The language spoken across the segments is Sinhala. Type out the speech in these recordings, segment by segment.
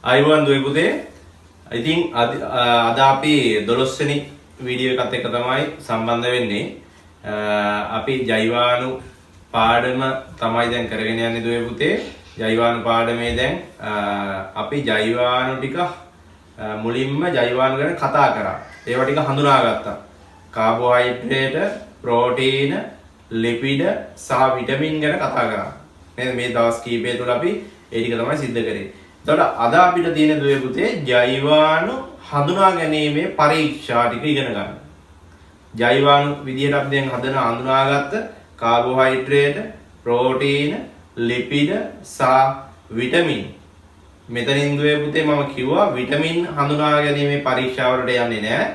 අයිබෝන් දුවේ පුතේ. ඉතින් අද අපි 12 වෙනි වීඩියෝ එකත් එක්ක තමයි සම්බන්ධ වෙන්නේ. අපි ජෛවාණු පාඩම තමයි දැන් කරගෙන යන්නේ දුවේ පුතේ. ජෛවාණු පාඩමේ දැන් අපි ජෛවාණු ටික මුලින්ම ජෛවාණු ගැන කතා කරා. ඒවා ටික හඳුනාගත්තා. කාබෝහයිඩ්‍රේට, ප්‍රෝටීන, ලිපිඩ සහ විටමින් ගැන කතා කරා. නේද? මේ දවස් කීපය තුළ අපි ඒ ටික තමයි සිද්ධ කරේ. එතකොට අද අපිට තියෙන දුවේ පුතේ ජෛවාණු හඳුනා ගැනීමේ පරීක්ෂා ටික ඉගෙන ගන්න. ජෛවාණු විදියට අපි දැන් හඳුනාගත්ත කාබෝහයිඩ්‍රේට, ප්‍රෝටීන, ලිපිඩ සහ විටමින්. මෙතනින් දුවේ පුතේ මම කිව්වා විටමින් හඳුනා ගැනීමේ පරීක්ෂා වලට යන්නේ නැහැ.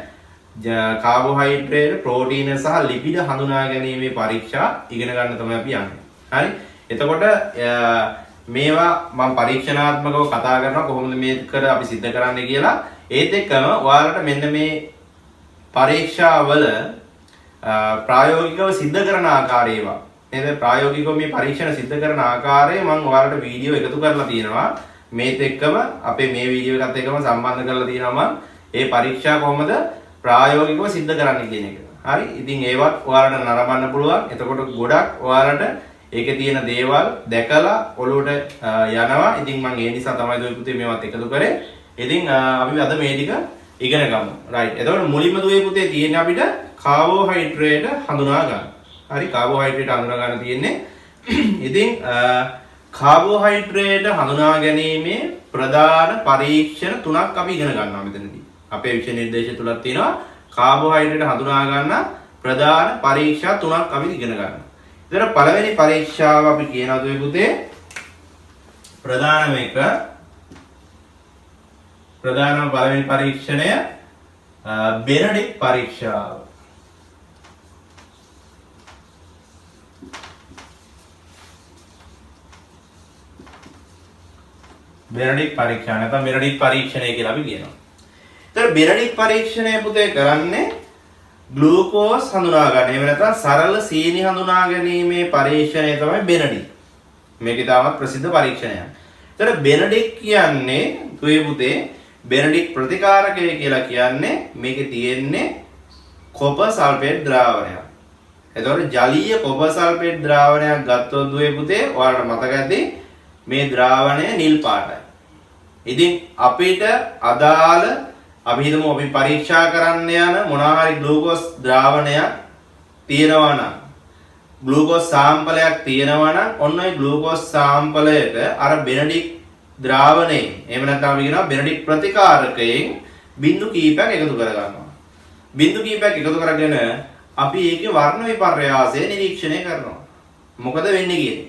කාබෝහයිඩ්‍රේට, ප්‍රෝටීන සහ ලිපිඩ හඳුනා ගැනීමේ පරීක්ෂා ඉගෙන ගන්න තමයි අපි යන්නේ. හරි? එතකොට මේවා මම පරීක්ෂණාත්මකව කතා කරනවා කොහොමද මේක අපි සිද්ධ කරන්නේ කියලා. ඒත් එක්කම ඔයාලට මෙන්න මේ පරීක්ෂාවල ප්‍රායෝගිකව සිද්ධ කරන ආකාරය ඒවා. නේද? ප්‍රායෝගිකව මේ පරීක්ෂණ සිද්ධ කරන ආකාරය මම ඔයාලට වීඩියෝ එකතු කරලා තියෙනවා. මේත් එක්කම අපේ මේ වීඩියෝ එකත් එක්කම සම්බන්ධ කරලා තියෙනවා මම ඒ පරීක්ෂා කොහොමද ප්‍රායෝගිකව සිද්ධ කරන්නේ කියන එක. හරි? ඉතින් ඒවත් ඔයාලට නරඹන්න පුළුවන්. එතකොට ගොඩක් ඔයාලට ඒකේ තියෙන දේවල් දැකලා ඔලුවට යනවා. ඉතින් මම ඒ නිසා තමයි දුවේ පුතේ මේවත් එකතු කරේ. ඉතින් අපි අද මේ ටික ඉගෙන ගමු. රයිට්. එතකොට මුලින්ම දුවේ පුතේ තියෙන්නේ අපිට කාබෝහයිඩ්‍රේට හඳුනා ගන්න. හරි? කාබෝහයිඩ්‍රේට හඳුනා ගන්න තියෙන්නේ. ඉතින් කාබෝහයිඩ්‍රේට හඳුනා ගැනීමේ ප්‍රධාන පරීක්ෂණ තුනක් අපි ඉගෙන ගන්නවා මෙතනදී. අපේ විෂය නිර්දේශය තුලක් තියෙනවා කාබෝහයිඩ්‍රේට හඳුනා ගන්න ප්‍රධාන පරීක්ෂා තුනක් අපි ඉගෙන ගන්නවා. ඉතින් පළවෙනි පරීක්ෂාව අපි කියනවා දුවේ පුතේ ප්‍රධානම පළවෙනි පරීක්ෂණය බෙනඩික් පරීක්ෂාව. බෙනඩික් පරීක්ෂණ නැත්නම් බෙනඩික් පරීක්ෂණය කියලා අපි කියනවා. ඉතින් බෙනඩික් පරීක්ෂණය පුතේ කරන්නේ ග්ලූකෝස් හඳුනා ගන්න. එහෙම නැත්නම් සරල සීනි හඳුනා ගැනීමේ පරීක්ෂණය තමයි බෙනඩික්. මේක ඉතාමත් ප්‍රසිද්ධ පරීක්ෂණයක්. ඒතර බෙනඩික් කියන්නේ දුවේ පුතේ බෙනඩික් ප්‍රතිකාරකය කියලා කියන්නේ මේකේ තියෙන්නේ කොපර් සල්ෆේට් ද්‍රාවණයක්. එතකොට ජලීය කොපර් සල්ෆේට් ද්‍රාවණයක් ගත්තොත් දුවේ පුතේ ඔයාලට මතක ඇති මේ ද්‍රාවණය නිල් පාටයි. ඉතින් අපිට අදාළ අපි හිතමු අපි පරීක්ෂා කරන්න යන මොනවා හරි ග්ලූකෝස් ද්‍රාවණයක් තියෙනවා නම් ග්ලූකෝස් සාම්පලයක් තියෙනවා නම් ඔන්න ඔය ග්ලූකෝස් සාම්පලයට අර බෙනඩික් ද්‍රාවණයෙන් එහෙම නැත්නම් අපි කියනවා බෙනඩික් ප්‍රතිකාරකයෙන් බිංදු කීපයක් එකතු කරගන්නවා. බිංදු කීපයක් එකතු කරගෙන අපි ඒකේ වර්ණ විපර්යාසය නිරීක්ෂණය කරනවා. මොකද වෙන්නේ කියන්නේ.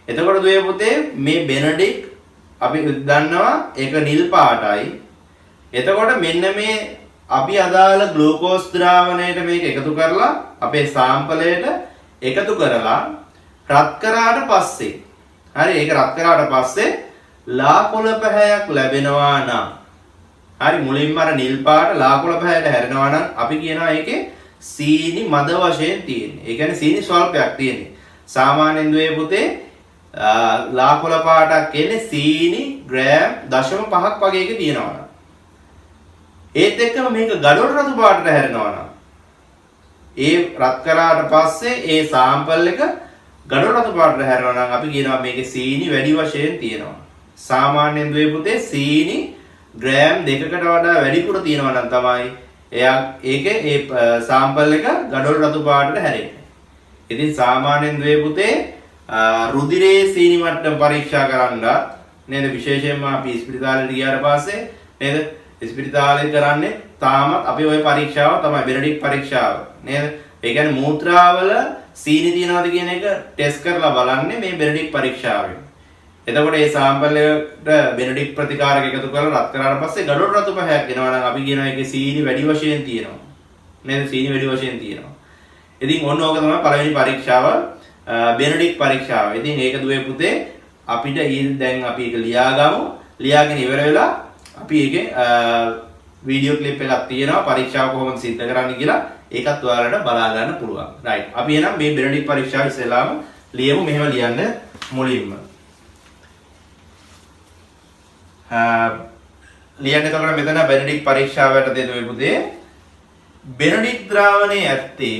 එතකොට දුවේ පුතේ මේ බෙනඩික් අපි දන්නවා ඒක නිල් පාටයි. එතකොට මෙන්න මේ අපි අදාළ ග්ලූකෝස් ද්‍රාවණයට මේක එකතු කරලා අපේ සාම්පලයට එකතු කරලා රත් කරාට පස්සේ හරි ඒක රත් කරාට පස්සේ ලාකොළ පැහැයක් ලැබෙනවා නම් හරි මුලින්ම අර නිල් පාට ලාකොළ පැහැයට හැරෙනවා නම් අපි කියනවා ඒකේ සීනි මද වශයෙන් තියෙන්නේ. ඒ කියන්නේ සීනි ස්වල්පයක් තියෙන්නේ. සාමාන්‍යයෙන් දුවේ පුතේ ලාකොළ පාටක් කියන්නේ සීනි ග්‍රෑම් 0.5ක් වගේ එක තියෙනවා. ඒත් එක්කම මේක ගඩොල් රතු පාටට හැරෙනවා නම් ඒ රත් කරාට පස්සේ ඒ සාම්පල් එක ගඩොල් රතු පාටට හැරෙනවා නම් අපි කියනවා මේකේ සීනි වැඩි වශයෙන් තියෙනවා. සාමාන්‍යයෙන් දුවේ පුතේ සීනි ග්‍රෑම් 2කට වඩා වැඩිපුර තියෙනවා නම් තමයි ඒකේ ඒ සාම්පල් එක ගඩොල් රතු පාටට හැරෙන්නේ. ඉතින් සාමාන්‍යයෙන් දුවේ පුතේ රුධිරයේ සීනි මට්ටම පරීක්ෂා කරන්නත් නේද විශේෂයෙන්ම අපි ස්පිරිතාලෙට ගියාට පස්සේ නේද ස්පිරිතාලේ කරන්නේ තාමත් අපි ওই පරීක්ෂාව තමයි බෙනඩික් පරීක්ෂාව නේද? ඒ කියන්නේ මූත්‍රාවල සීනි තියනවාද කියන එක ටෙස්ට් කරලා බලන්නේ මේ බෙනඩික් පරීක්ෂාවෙන්. එතකොට මේ සාම්පල් එකට බෙනඩික් ප්‍රතිකාරක එකතු කරලා රත් කරාට පස්සේ ගඩොල් රතු පහයක් එනවා නම් අපි කියනවා ඒකේ සීනි වැඩි වශයෙන් තියෙනවා. නේද? සීනි වැඩි වශයෙන් තියෙනවා. ඉතින් ඔන්න ඕක තමයි පළවෙනි පරීක්ෂාව බෙනඩික් පරීක්ෂාව. ඉතින් ඒක දුවේ පුතේ අපිට දැන් අපි ඒක ලියාගමු. ලියාගෙන ඉවර වෙලා අපි ඒකේ වීඩියෝ ක්ලිප් එකක් තියෙනවා පරීක්ෂාව කොහොමද සිද්ධ කරන්නේ කියලා ඒකත් ඔයාලට බලා ගන්න පුළුවන්. රයිට්. අපි එහෙනම් මේ බෙනඩික් පරීක්ෂාව ඉස්සෙල්ලාම ලියමු. මෙහෙම ලියන්න මුලින්ම. ලියන්න එතකොට මෙතන බෙනඩික් පරීක්ෂාවට දෙන්නේ පුතේ බෙනඩික් ද්‍රාවණයේ ඇත්තේ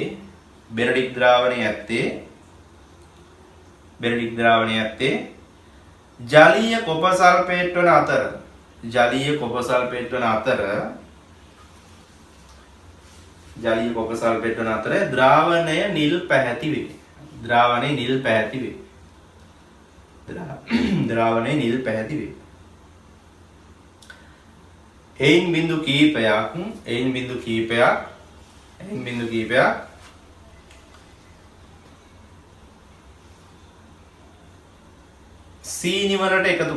ජලීය කොප සල්ෆේට් වන අතර ද්‍රාවණය නිල් පැහැති වේ. එයින් බිඳු කීපයක් සීනි වලට එකතු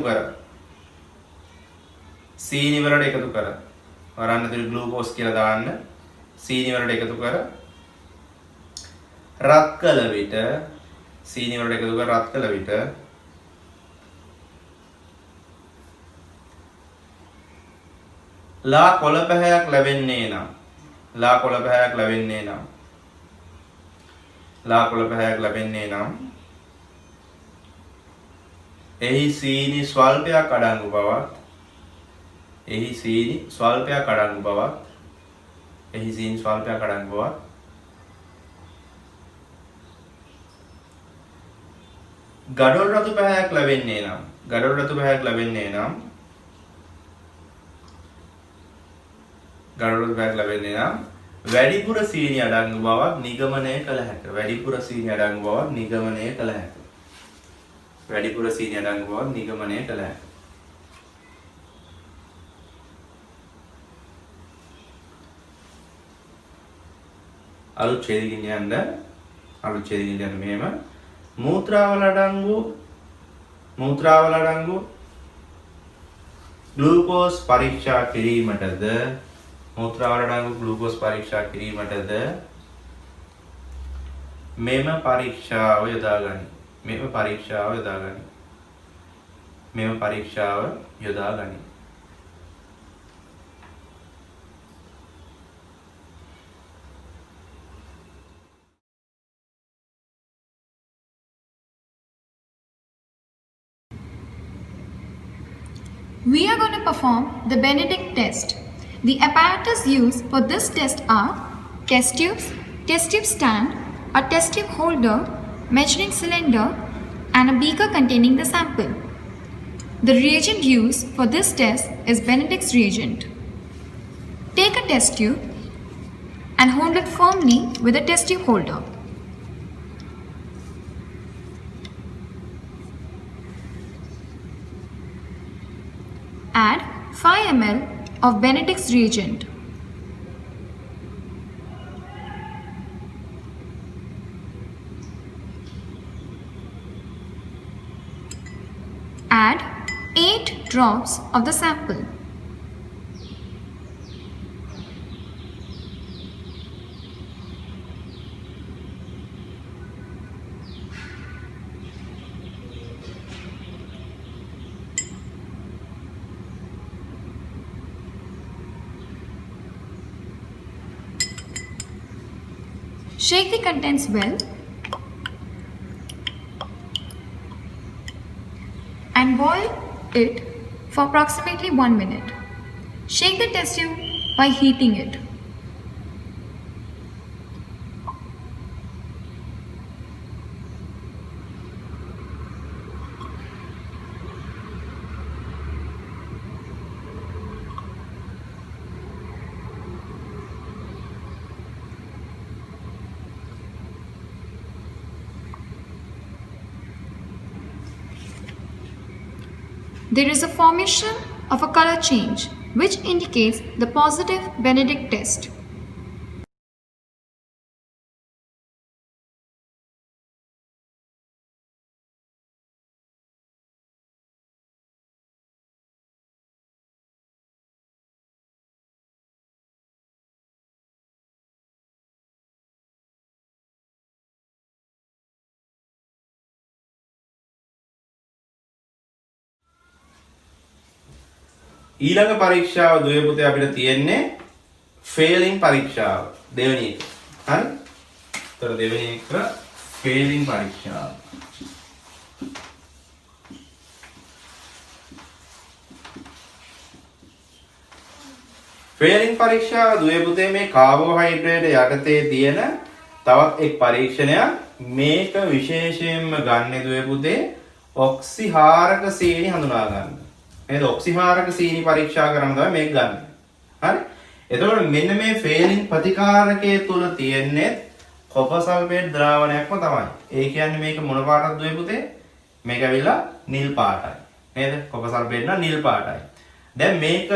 කර වරන්න දෙන ග්ලූකෝස් කියලා දාන්න සීනි වලට එකතු කර රත් කළ විට ලා කොළ පැහැයක් ලැබෙන්නේ නම් එහි සීනි ස්වල්පයක් අඩංගු බවත් ගඩොල් රතු පැහැයක් ලැබෙන්නේ නම් වැඩිපුර සීනි අඩංගු බවක් නිගමනය කළ හැක. අලුත් ඡේදකින් යන්න මෙහෙම මූත්‍රාවල අඩංගු ග්ලූකෝස් පරීක්ෂා කිරීමටද මෙම පරීක්ෂාව යොදා ගනි. We are going to perform the Benedict test. The apparatus used for this test are test tubes, test tube stand, a test tube holder, measuring cylinder, and a beaker containing the sample. The reagent used for this test is Benedict's reagent. Take a test tube and hold it firmly with a test tube holder. Add 5 ml of Benedict's reagent. Add 8 drops of the sample. Shake the contents well and boil it for approximately 1 minute. Shake the test tube by heating it. There is a formation of a color change which indicates the positive Benedict test. ඊළඟ පරීක්ෂාව දුවේ පුතේ අපිට තියෙන්නේ ෆේලින් පරීක්ෂාව දෙවෙනි එක. හරි? ඒතර දෙවෙනි එක ෆේලින් පරීක්ෂාව. ෆේලින් පරීක්ෂාව දුවේ පුතේ මේ කාබෝහයිඩ්‍රේට් යටතේ තියෙන තවත් එක් පරීක්ෂණයක්. මේක විශේෂයෙන්ම ගන්න දුවේ පුතේ ඔක්සිහාරක සීනි හඳුනා ගන්න. නේද? ඔක්සිහාරක සීනි පරීක්ෂා කරන තමයි මේක ගන්න. හරි? එතකොට මෙන්න මේ ෆේලින් ප්‍රතිකාරකයේ තුල තියෙන්නේ කොපර් සල්ෆේට් ද්‍රාවණයක්ම තමයි. ඒ කියන්නේ මේක මොන පාටද දුවේ පුතේ? මේක ඇවිල්ලා නිල් පාටයි. නේද? කොපර් සල්ෆේට් නම් නිල් පාටයි. දැන් මේක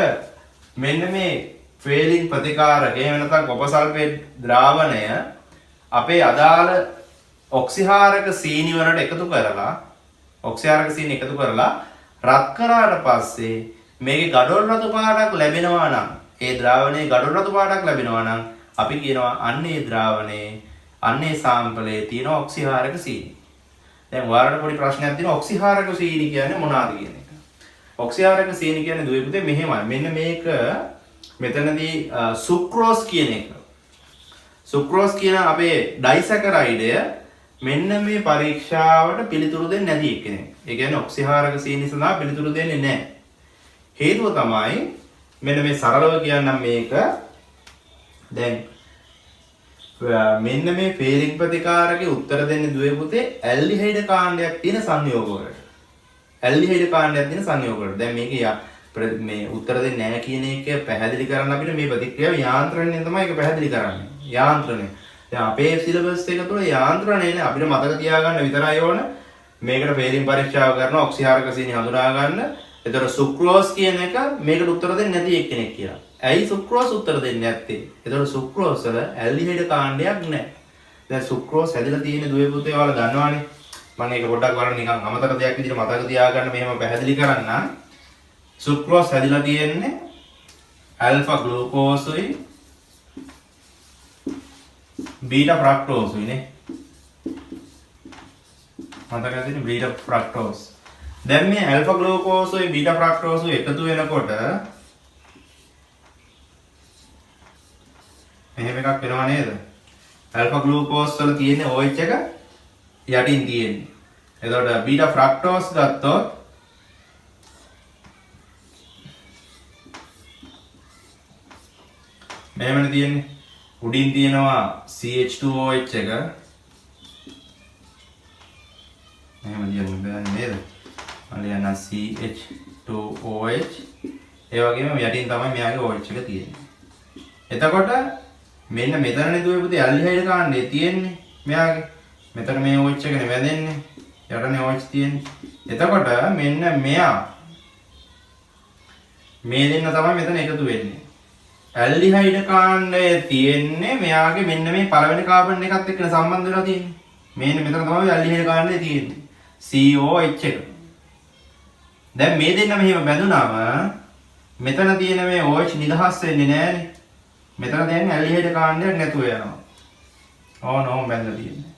මෙන්න මේ ෆේලින් ප්‍රතිකාරකය එහෙම නැත්නම් කොපර් සල්ෆේට් ද්‍රාවණය අපේ අදාළ ඔක්සිහාරක සීනි වලට එකතු කරලා රත් කරාට පස්සේ මේකේ ගඩොල් රතු පාටක් ලැබෙනවා නම් ඒ ද්‍රාවණයේ ගඩොල් රතු පාටක් ලැබෙනවා නම් අපි කියනවා අන්නේ ද්‍රාවණයේ අන්නේ සාම්පලයේ තියෙන ඔක්සිහාරක සීනි. දැන් ඔයාලට පොඩි ප්‍රශ්නයක් තියෙනවා ඔක්සිහාරක සීනි කියන්නේ මොනවාද කියන එක. ඔක්සිහාරක සීනි කියන්නේ දුවේ පුතේ මෙහෙමයි. මෙන්න මේක මෙතනදී සුක්‍රෝස් කියන එක. සුක්‍රෝස් කියන අපේ ඩයිසැකරයිඩය මෙන්න මේ පරීක්ෂාවට පිළිතුරු දෙන්නේ නැති එක්කෙනෙක්. ඒ කියන්නේ ඔක්සිහාරක සීනි සඳහා පිළිතුරු දෙන්නේ නැහැ. හේතුව තමයි මෙන්න මේ සරලව කියන්නම් මේක. දැන් මෙන්න මේ ෆේලින් ප්‍රතිකාරකේ උත්තර දෙන්නේ දුවේ පුතේ ඇල්ඩිහයිඩ් කාණ්ඩයක් තියෙන සංයෝග වලට. ඇල්ඩිහයිඩ් කාණ්ඩයක් තියෙන සංයෝග වලට. දැන් මේක මේ උත්තර දෙන්නේ නැහැ කියන එක පැහැදිලි කරන්න අපිට මේ ප්‍රතික්‍රියාව යාන්ත්‍රණයෙන් තමයි ඒක පැහැදිලි කරන්නේ. යාන්ත්‍රණය. දැන් අපේ සිලබස් එක තුළ යාන්ත්‍රණය නේ අපිට මතක තියාගන්න විතරයි ඕන. මේකට ෆේලින් පරීක්ෂාව කරන ඔක්සිහාරක සීනි හඳුනා ගන්න. එතකොට සුක්‍රෝස් කියන එක මේකට උත්තර දෙන්නේ නැති එක්කෙනෙක් කියලා. ඇයි සුක්‍රෝස් උත්තර දෙන්නේ නැත්තේ? එතකොට සුක්‍රෝස් වල ඇල්ඩිහයිඩ් කාණ්ඩයක් නැහැ. දැන් සුක්‍රෝස් හැදිලා තියෙන දුවේ පුතේ ඔයාලා දන්නවනේ. මම ඒක පොඩ්ඩක් වරන් නිකන් අමතක දෙයක් විදිහට මතක තියාගන්න මෙහෙම පැහැදිලි කරන්න. සුක්‍රෝස් හැදිලා තියෙන්නේ ඇල්ෆා ග්ලූකෝසුයි බීටා ෆ්‍රක්ටෝසුයි නේ. මතකද තියෙන්නේ බීටා ෆ්‍රක්ටෝස්. දැන් මේ ඇල්ෆා ග්ලූකෝසුයි බීටා ෆ්‍රක්ටෝසුයි එකතු වෙනකොට මෙහෙම එකක් වෙනවා නේද? ඇල්ෆා ග්ලූකෝස් වල තියෙන OH එක යටින් තියෙන්නේ. එතකොට බීටා ෆ්‍රක්ටෝස් ගත්තොත් මෙහෙමනේ තියෙන්නේ. උඩින් තියෙනවා CH2OH එක. මෙහෙම ලියන්න බෑනේ නේද? මම ලියන්න CH2OH. ඒ වගේම යටින් තමයි මෙයාගේ OH එක තියෙන්නේ. එතකොට මෙන්න මෙතනනේ දුවේ පුතේ ඇල්ඩිහයිඩ් කාණ්ඩය තියෙන්නේ මෙයාගේ. මෙතන මේ OH එකනේ වැදෙන්නේ. යටනේ OH තියෙන්නේ. එතකොට මෙන්න මෙයා මේ දෙන්න තමයි මෙතන එකතු වෙන්නේ. ඇල්ඩිහයිඩ් කාණ්ඩය තියෙන්නේ මෙයාගේ මෙන්න මේ පළවෙනි කාබන් එකත් එක්ක සම්බන්ධ වෙලා තියෙන්නේ. මෙන්න මෙතන තමයි ඇල්ඩිහයිඩ් කාණ්ඩය තියෙන්නේ. COH එක. දැන් මේ දෙන්න මෙහෙම බැඳුනම මෙතන තියෙන මේ OH නිදහස් වෙන්නේ නැහනේ. මෙතන තියෙන ඇල්ඩිහයිඩ් කාණ්ඩයක් නැතුව යනවා. ඕනෝම බැඳලා තියෙන්නේ.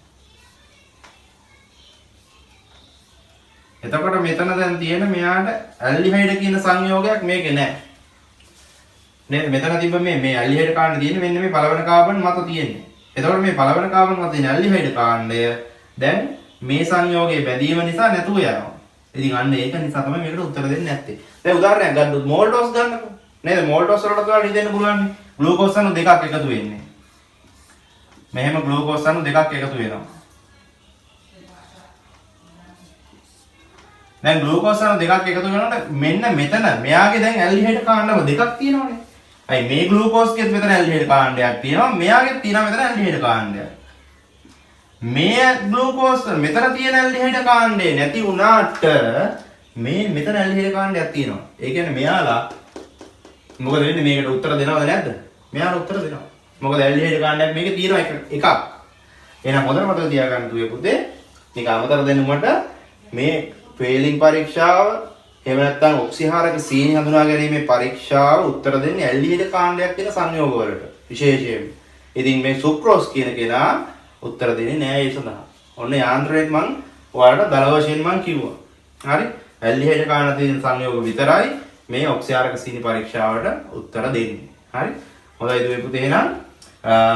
එතකොට මෙතන දැන් තියෙන මෙයාට ඇල්ඩිහයිඩ් කියන සංයෝගයක් මේකේ නැහැ. නේද? මෙතන තිබ්බ මේ ඇල්ඩිහයිඩ් කාණ්ඩය තියෙන්නේ මෙන්න මේ පළවෙනි කාබන් මත තියෙන්නේ. එතකොට මේ පළවෙනි කාබන් මත තියෙන ඇල්ඩිහයිඩ් කාණ්ඩය දැන් මේ සංයෝගයේ බැඳීම නිසා නැතුව යනවා. ඉතින් අන්න ඒක නිසා තමයි මේකට උත්තර දෙන්නේ නැත්තේ. දැන් උදාහරණයක් ගන්නකො මෝල්ටෝස් ගන්නකො. නේද? මෝල්ටෝස් වලට ඔයාලා හිතෙන්න පුළුවන් නේ. ග්ලූකෝස් අණු දෙකක් එකතු වෙන්නේ. මෙහෙම ග්ලූකෝස් අණු දෙකක් එකතු වෙනවා. දැන් ග්ලූකෝස් අණු දෙකක් එකතු වෙනකොට මෙන්න මෙතන මෙයාගේ දැන් ඇල්ඩිහයිඩ් කාණ්ඩම දෙකක් තියෙනවානේ. අයි මේ ග්ලූකෝස්කෙත් මෙතන ඇල්ඩිහයිඩ් කාණ්ඩයක් තියෙනවා. මෙයාගෙත් තියෙනවා මෙතන ඇල්ඩිහයිඩ් කාණ්ඩයක්. මේ ග්ලූකෝස් මෙතන තියෙන ඇල්ඩිහයිඩ් කාණ්ඩේ නැති වුණාට මේ මෙතන ඇල්ඩිහයිඩ් කාණ්ඩයක් තියෙනවා. ඒ කියන්නේ මෙයාලා මොකද වෙන්නේ මේකට උත්තර දෙනවද නැද්ද? මෙයාලා උත්තර දෙනවා. මොකද ඇල්ඩිහයිඩ් කාණ්ඩයක් මේකේ තියෙනවා එකක්. එහෙනම් හොඳට මතක තියාගන්න දුවේ පුතේ. මේක අමතර දෙන්නුමට මේ ෆේලින් පරීක්ෂාව එහෙම නැත්නම් ඔක්සිහාරක සීනි හඳුනා ගැනීමේ පරීක්ෂාව උත්තර දෙන්නේ ඇල්ඩිහයිඩ් කාණ්ඩයක් තියෙන සංයෝග වලට විශේෂයෙන්. ඉතින් මේ සුක්‍රෝස් කියන කෙනා උත්තර දෙන්නේ නෑ ඒ සඳහා. ඔන්න යාන්ත්‍රයෙන් මම ඔයාලට දල වශයෙන් මම කිව්වා. හරි? ඇල්ඩිහයිඩ් කාණ්ඩ තියෙන සංයෝග විතරයි මේ ඔක්සිහාරක සීනි පරීක්ෂාවට උත්තර දෙන්නේ. හරි? හොඳයි දුවේ පුතේ එහෙනම්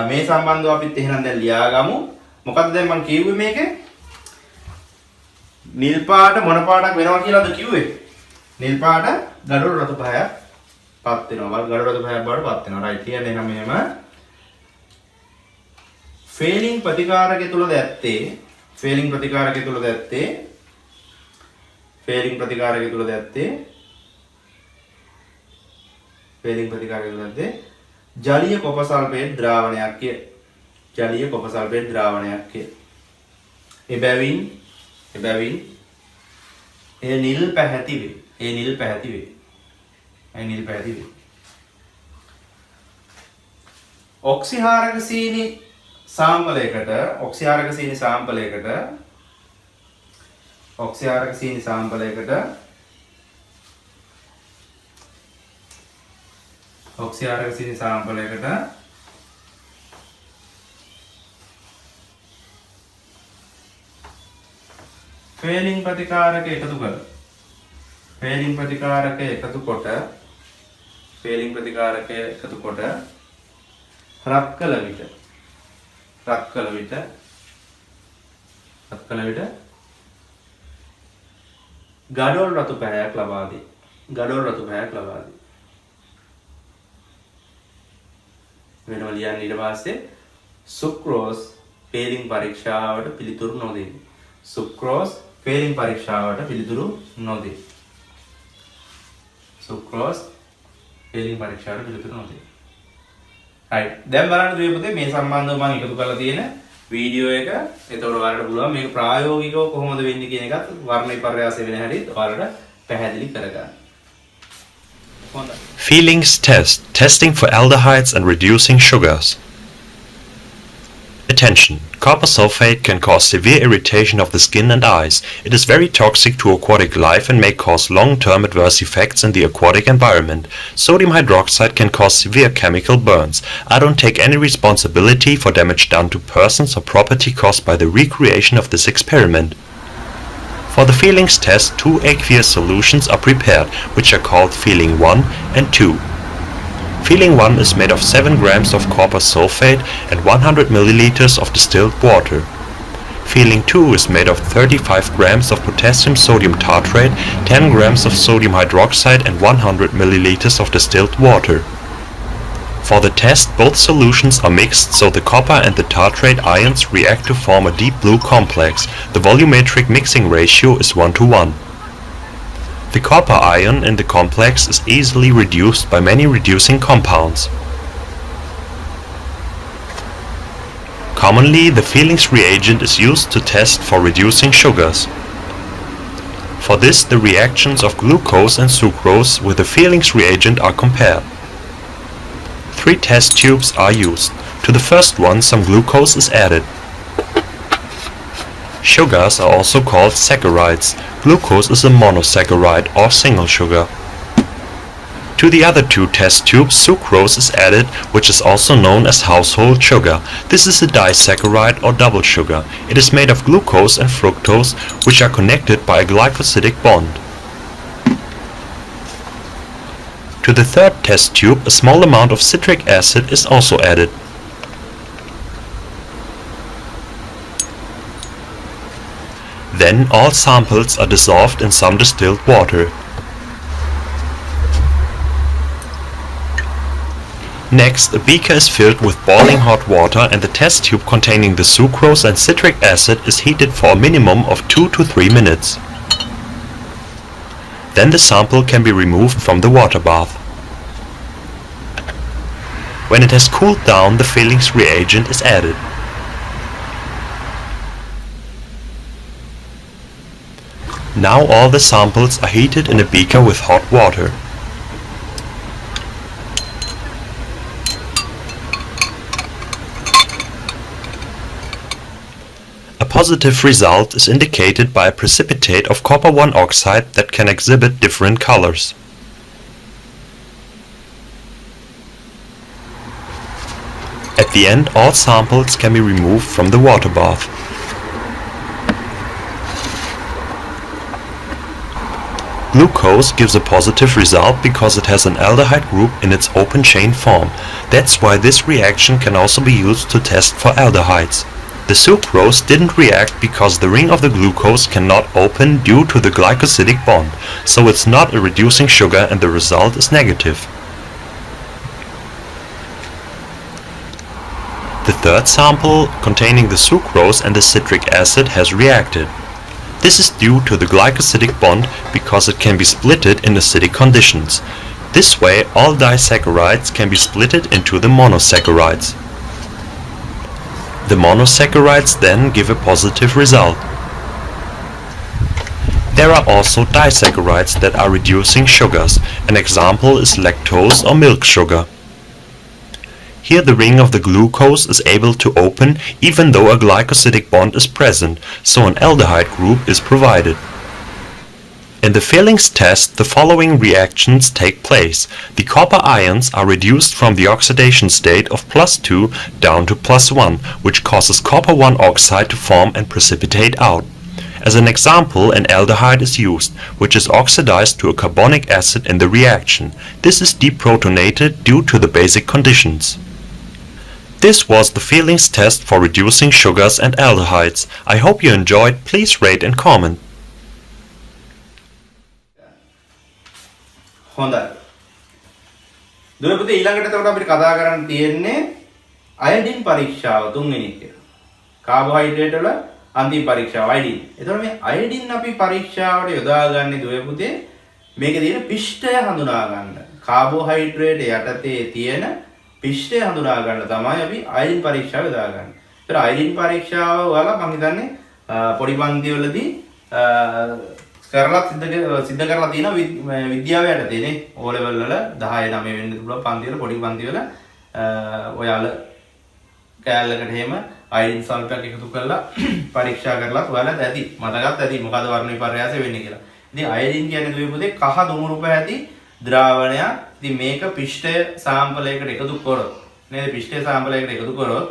මේ සම්බන්ධව අපිත් එහෙනම් දැන් ලියාගමු. මොකද්ද දැන් මම කිව්වේ මේකේ? නිල් පාට මොන පාටක් වෙනවා කියලාද කිව්වේ? නිල් පාට ගඩොල් රතු පහයක් පත් වෙනවා. ගඩොල් රතු පැහැයක් බවට පත් වෙනවා. right කියන්නේ එහෙනම් මෙහෙම ෆේලින් ප්‍රතිකාරකය තුලද ඇත්තේ ෆේලින් ප්‍රතිකාරකය තුලද ඇත්තේ ෆේලින් ප්‍රතිකාරකය තුලද ඇත්තේ ෆේලින් ප්‍රතිකාරකය තුලද ඇත්තේ ජලීය කොපර් සල්ෆේට් ද්‍රාවණයක් කිය. ජලීය කොපර් සල්ෆේට් ද්‍රාවණයක් කිය. එබැවින් ඒ නිල් පැහැති වේ. ඒ නිල් පැහැති වේ. ඒ නිල් පැහැති වේ. ඔක්සිහාරක සීනි සාම්පලයකට ෆේලින් ප්‍රතිකාරක එකතු කළ ෆේලින් ප්‍රතිකාරක එකතු කොට රත් කළ විට ගඩොල් රතු පැහැයක් ලබා දී. වෙනම ලියන්න ඊට පස්සේ සුක්‍රෝස් ෆේලින් පරීක්ෂාවට පිළිතුරු නොදේ. සුක්‍රෝස් ෆේලින් පරීක්ෂාවට පිළිතුරු නොදේ. right. දැන් බලන්න දුවේ පුතේ මේ සම්බන්ධව මම එකතු කරලා තියෙන වීඩියෝ එක. එතකොට ඔයාලට පුළුවන් මේක ප්‍රායෝගිකව කොහොමද වෙන්නේ කියන එකත් වර්ණ විපර්යාසය වෙන හැටි ඔයාලට පැහැදිලි කරගන්න. හොඳයි. Feelings test, testing for aldehydes and reducing sugars. Attention! Copper sulfate can cause severe irritation of the skin and eyes. It is very toxic to aquatic life and may cause long-term adverse effects in the aquatic environment. Sodium hydroxide can cause severe chemical burns. I don't take any responsibility for damage done to persons or property caused by the recreation of this experiment. For the feelings test, 2 aqueous solutions are prepared, which are called feeling 1 and 2. Feeling 1 is made of 7 grams of copper sulfate and 100 milliliters of distilled water. Feeling 2 is made of 35 grams of potassium sodium tartrate, 10 grams of sodium hydroxide and 100 milliliters of distilled water. For the test, both solutions are mixed so the copper and the tartrate ions react to form a deep blue complex. The volumetric mixing ratio is 1:1. The copper ion in the complex is easily reduced by many reducing compounds. Commonly, the feelings reagent is used to test for reducing sugars. For this, the reactions of glucose and sucrose with the feelings reagent are compared. 3 test tubes are used. To the first one, some glucose is added. Sugars are also called saccharides. Glucose is a monosaccharide or single sugar. To the other 2 test tubes, sucrose is added, which is also known as household sugar. This is a disaccharide or double sugar. It is made of glucose and fructose, which are connected by a glycosidic bond. To the third test tube, a small amount of citric acid is also added. Then all samples are dissolved in some distilled water. Next, a beaker is filled with boiling hot water and the test tube containing the sucrose and citric acid is heated for a minimum of 2 to 3 minutes. Then the sample can be removed from the water bath. When it has cooled down, the feelings reagent is added. Now all the samples are heated in a beaker with hot water. A positive result is indicated by a precipitate of copper 1 oxide that can exhibit different colors. At the end, all samples can be removed from the water bath. Glucose gives a positive result because it has an aldehyde group in its open chain form. That's why this reaction can also be used to test for aldehydes. The sucrose didn't react because the ring of the glucose cannot open due to the glycosidic bond, so it's not a reducing sugar and the result is negative. The third sample, containing the sucrose and the citric acid, has reacted. This is due to the glycosidic bond because it can be splitted in acidic conditions. This way all disaccharides can be splitted into the monosaccharides. The monosaccharides then give a positive result. There are also disaccharides that are reducing sugars. An example is lactose or milk sugar. Here the ring of the glucose is able to open even though a glycosidic bond is present, so an aldehyde group is provided. In the Fehling's test, the following reactions take place. The copper ions are reduced from the oxidation state of +2 down to +1, which causes copper 1 oxide to form and precipitate out. As an example, an aldehyde is used, which is oxidized to a carbonic acid in the reaction. This is deprotonated due to the basic conditions. This was the Fehling's test for reducing sugars and aldehydes. I hope you enjoyed. Please rate and comment. හොඳයි. දුර පුතේ ඊළඟට එතකොට අපිට කතා කරන්න තියෙන්නේ අයඩින් පරීක්ෂාව තුන්වෙනි එක. කාබෝහයිඩ්‍රේට් වල අන්තිම පරීක්ෂාව අයඩින්. එතකොට මේ අයඩින් අපි පරීක්ෂාවට යොදාගන්නේ දුර පුතේ මේකේ තියෙන පිෂ්ඨය හඳුනා ගන්න. කාබෝහයිඩ්‍රේට් යටතේ තියෙන පිෂ්ඨය හඳුනා ගන්න තමයි අපි අයඩින් පරීක්ෂාව යොදාගන්නේ. ඒතර අයඩින් පරීක්ෂාව වල මම හිතන්නේ පොඩි පන්ති වලදී කරලා සිද්ධ කරලා තියෙන විද්‍යාව යටතේ නේ ඕ ලෙවල් වල 10 9 වෙන්න පුළුවන් පන්ති වල පොඩි පන්ති වල ඔයාලා කෑල්ලකට එහෙම අයඩින් සල්ෆර් එකතු කරලා පරීක්ෂා කරලා ඔයාලට ඇති මතකත් ඇති මොකද වර්ණ විපර්යාසය වෙන්නේ කියලා. ඉතින් අයඩින් කියන්නේ දුවේ කහ දුමුරු පැහැති ද්‍රාවණයක්. ඉතින් මේක පිෂ්ඨය සාම්පලයකට එකතු කරොත් නේද පිෂ්ඨය සාම්පලයකට එකතු කරොත්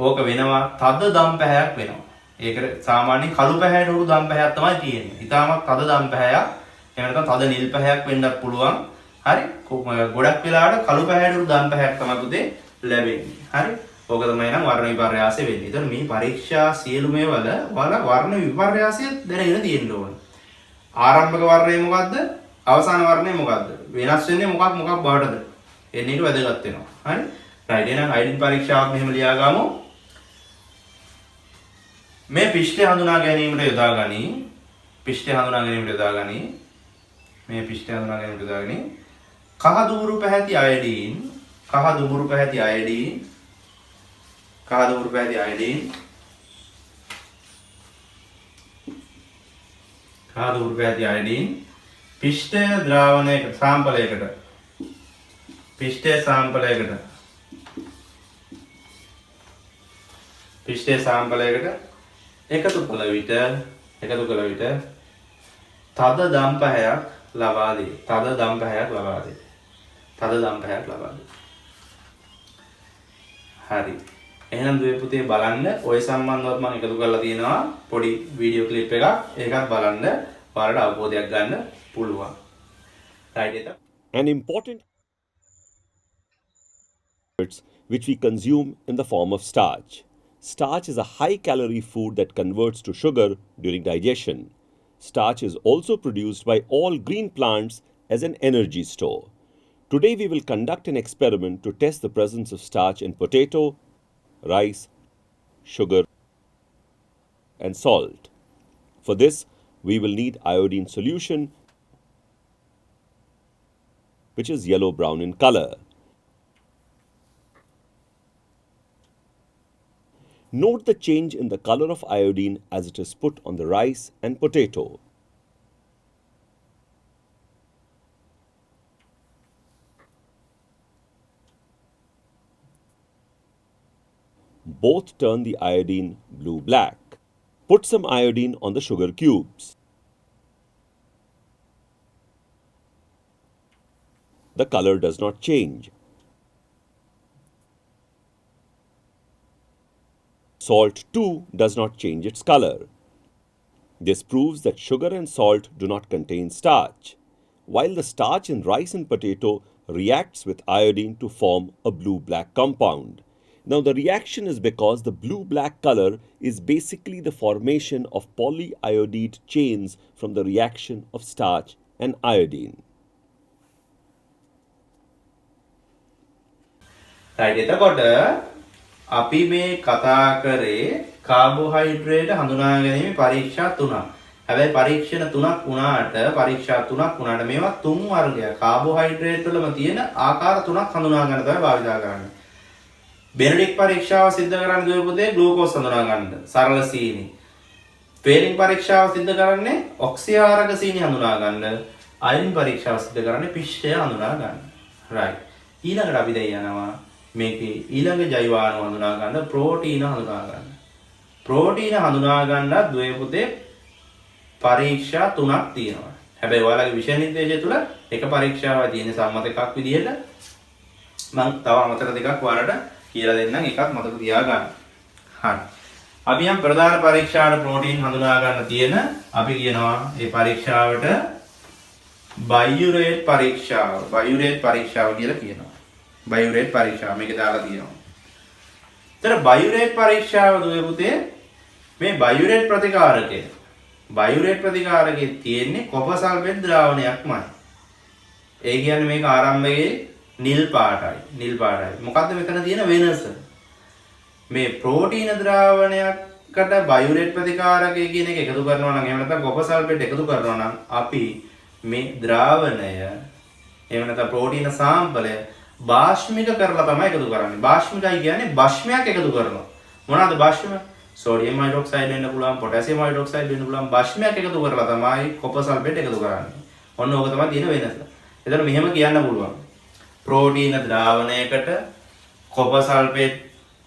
ඕක වෙනවා තද දම් පැහැයක් වෙනවා. ඒකට සාමාන්‍යයෙන් කළු පැහැයට උරු දම් පැහැයක් තමයි තියෙන්නේ. ඊටමත් තද දම් පැහැයක් එහෙම නැත්නම් තද නිල් පැහැයක් වෙන්නත් පුළුවන්. හරි ගොඩක් වෙලාවට කළු පැහැයට උරු දම් පැහැයක් තමයි පුතේ ලැබෙන්නේ. හරි ඕක තමයි නම් වර්ණ විපර්යාසය වෙන්නේ. ඒතර මේ පරීක්ෂා සියලුම වල ඔයාලා වර්ණ විපර්යාසය දැනගෙන තියෙන්න ඕනේ. ආරම්භක වර්ණය මොකද්ද? අවසාන වර්ණය මොකද්ද? වෙනස් වෙන්නේ මොකක් බවටද? එන්න එක වැදගත් වෙනවා. හරි? රයිට් එහෙනම් අයිඩෙන්ටි පරීක්ෂාවක් මෙහෙම ලියා ගමු. මේ පිෂ්ඨය හඳුනා ගැනීමට යොදාගනි. පිෂ්ඨය හඳුනා ගැනීමට යොදාගනි. මේ පිෂ්ඨය හඳුනා ගැනීමට යොදාගනි. කහ දුමුරු පැහැති අයඩීන්, කහ දුමුරු පැහැති අයඩීන්, කහ දුමුරු පැහැති අයඩීන්, කහ දුමුරු පැහැති අයඩීන් පිෂ්ඨය ද්‍රාවණයකට සාම්පලයකට පිෂ්ඨය සාම්පලයකට එකතු කළ විට තද දම් පැහැයක් ලබා දේ. තද දම් පැහැයක් ලබා දේ. හරි. එහෙනම් දුවේ පුතේ බලන්න ඔය සම්බන්ධවත් මම එකතු කරලා තියෙනවා පොඩි වීඩියෝ ක්ලිප් එකක්. ඒකත් බලන්න ඔයාලට අවබෝධයක් ගන්න පුළුවන්. රයිට් එක. An important which we consume in the form of starch. Starch is a high-calorie food that converts to sugar during digestion. Starch is also produced by all green plants as an energy store. Today we will conduct an experiment to test the presence of starch in potato, rice, sugar, and salt. For this, we will need iodine solution, which is yellow-brown in color. Note the change in the color of iodine as it is put on the rice and potato. Both turn the iodine blue-black. Put some iodine on the sugar cubes. The color does not change. Salt too does not change its color. This proves that sugar and salt do not contain starch, while the starch in rice and potato reacts with iodine to form a blue-black compound. Now the reaction is because the blue-black color is basically the formation of polyiodide chains from the reaction of starch and iodine. Right, එතකොට අපි මේ කතා කරේ කාබෝහයිඩ්‍රේට් හඳුනා ගැනීම පරීක්ෂා 3ක්. හැබැයි පරීක්ෂණ 3ක් වුණාට පරීක්ෂා 3ක් වුණාට මේවා තුන් වර්ගයක්. කාබෝහයිඩ්‍රේට් වලම තියෙන ආකාර 3ක් හඳුනා ගන්න තමයි භාවිතා කරන්නේ. බෙනඩික් පරීක්ෂාව සිද්ධ කරන්නේ දුවේ පුතේ ග්ලූකෝස් හඳුනා ගන්නද සරල සීනි. පේලින් පරීක්ෂාව සිද්ධ කරන්නේ ඔක්සිආරක සීනි හඳුනා ගන්න. අයින් පරීක්ෂාව සිද්ධ කරන්නේ පිෂ්ඨය හඳුනා ගන්න. right. ඊළඟට අපි දැන් යනවා මේකේ ඊළඟ ජෛවාණු හඳුනා ගන්න ප්‍රෝටීන හඳුනා ගන්න. ප්‍රෝටීන හඳුනා ගන්න දුවේ පුතේ පරීක්ෂා 3ක් තියෙනවා. හැබැයි ඔයාලගේ විෂය නිර්දේශය තුල එක පරීක්ෂාවක් තියෙන සම්මත එකක් විදිහට මම තව අමතර දෙකක් ඔයාලට කියලා දෙන්නම්. එකක් මතක තියාගන්න. හරි. අපි යම් ප්‍රධාන පරීක්ෂාවට ප්‍රෝටීන් හඳුනා ගන්න තියෙන අපි කියනවා මේ පරීක්ෂාවට බයුරේට් පරීක්ෂාව. බයුරේට් පරීක්ෂාව කියලා කියනවා. බයුරේට් පරීක්ෂාව මේක දාලා තියෙනවා. ඒතර බයුරේට් පරීක්ෂාව දුවේ පුතේ මේ බයුරේට් ප්‍රතිකාරකය. බයුරේට් ප්‍රතිකාරකයේ තියෙන්නේ කොපර් සල්ෆේට් ද්‍රාවණයක්මයි. ඒ කියන්නේ මේක ආරම්භයේ නිල් පාටයි. නිල් පාටයි. මොකද්ද මෙතන තියෙන වෙනස? මේ ප්‍රෝටීන ද්‍රාවණයකට බයුරේට් ප්‍රතිකාරකය කියන එක එකතු කරනවා නම් එහෙම නැත්නම් කොපර් සල්ෆේට් එකතු කරනවා නම් අපි මේ ද්‍රාවණය එහෙම නැත්නම් ප්‍රෝටීන සාම්පලය බාෂ්මික කරලා තමයි එකතු කරන්නේ. බාෂ්මිකයි කියන්නේ බෂ්මයක් එකතු කරනවා. මොනවාද බෂ්ම? සෝඩියම් හයිඩ්‍රොක්සයිඩ් වෙන්න පුළුවන්, පොටෑසියම් හයිඩ්‍රොක්සයිඩ් වෙන්න පුළුවන්. බෂ්මයක් එකතු කරලා තමයි කොපර් සල්ෆේට් එකතු කරන්නේ. ඔන්න ඕක තමයි තියෙන වෙනස. එතන මෙහෙම කියන්න පුළුවන්. ප්‍රෝටීන ද්‍රාවණයකට කොපර් සල්ෆේට්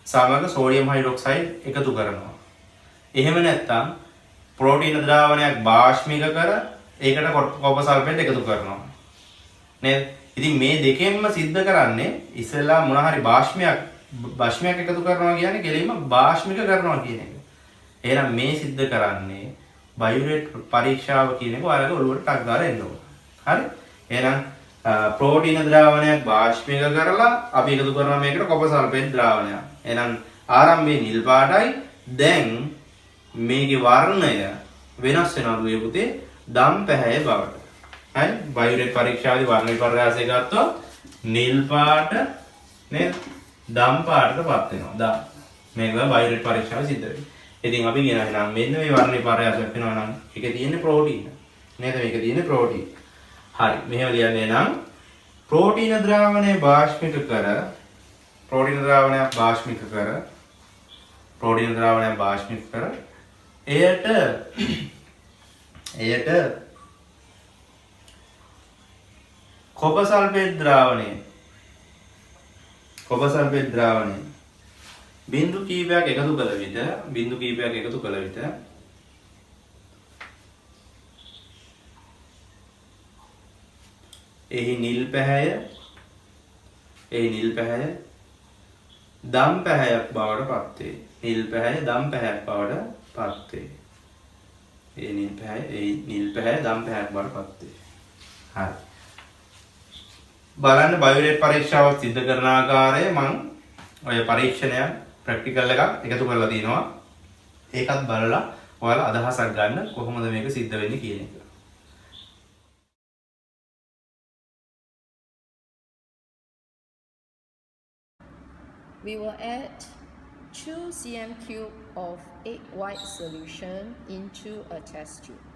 සමග සෝඩියම් හයිඩ්‍රොක්සයිඩ් එකතු කරනවා. එහෙම නැත්නම් ප්‍රෝටීන ද්‍රාවණයක් බාෂ්මික කර ඒකට කොපර් සල්ෆේට් එකතු කරනවා. නේද? ඉතින් මේ දෙකෙන්ම සිද්ධ කරන්නේ ඉස්සෙල්ලා මොන හරි බාෂ්මයක් එකතු කරනවා කියන්නේ කෙලින්ම බාෂ්මික කරනවා කියන එක. එහෙනම් මේ සිද්ධ කරන්නේ බයුරේට් පරීක්ෂාව කියන එක ඔයාලගේ ඔළුවට ටක් ගාලා එන්න ඕන. හරි? එහෙනම් ප්‍රෝටීන ද්‍රාවණයක් බාෂ්මික කරලා අපි එකතු කරනවා මේකට කොපර් සල්ෆේට් ද්‍රාවණයක්. එහෙනම් ආරම්භයේ නිල් පාටයි. දැන් මේකේ වර්ණය වෙනස් වෙනවා දුවේ පුතේ දම් පැහැය බවට. හරි? බයුරේට් පරීක්ෂාවේදී වර්ණ විපර්යාසය ගත්තොත් නිල් පාට නේද? දම් පාටටපත් වෙනවා. දම්. මේක බයුරේට් පරීක්ෂාවේ සිද්ධ වෙන්නේ. ඉතින් අපි කියනවා නම් මෙන්න මේ වර්ණ විපර්යාසයක් වෙනවා නම් ඒකේ තියෙන්නේ ප්‍රෝටීන. නේද? මේකේ තියෙන්නේ ප්‍රෝටීන. හරි. මෙහෙම ලියන්නේ නම් ප්‍රෝටීන ද්‍රාවණය බාෂ්මික කර ප්‍රෝටීන ද්‍රාවණයක් බාෂ්මික කර එයට කොපර් සල්ෆේට් ද්‍රාවණය බිංදු කීපයක් එකතු කළ විට එහි නිල් පැහැය දම් පැහැයක් බවට පත් වේ. නිල් පැහැය දම් පැහැයක් බවට පත් වේ. ඒ නිල් පැහැය දම් පැහැයක් බවට පත් වේ. හරි. බලන්න බයුරේට් පරීක්ෂාව සිද්ධ කරන ආකාරය මම ඔය පරීක්ෂණය ප්‍රැක්ටිකල් එකක් එකතු කරලා දිනවා. ඒකත් බලලා ඔයාලා අදහසක් ගන්න කොහොමද මේක සිද්ධ වෙන්නේ කියන එක. We will add 2 cm cube of egg white solution into a test tube.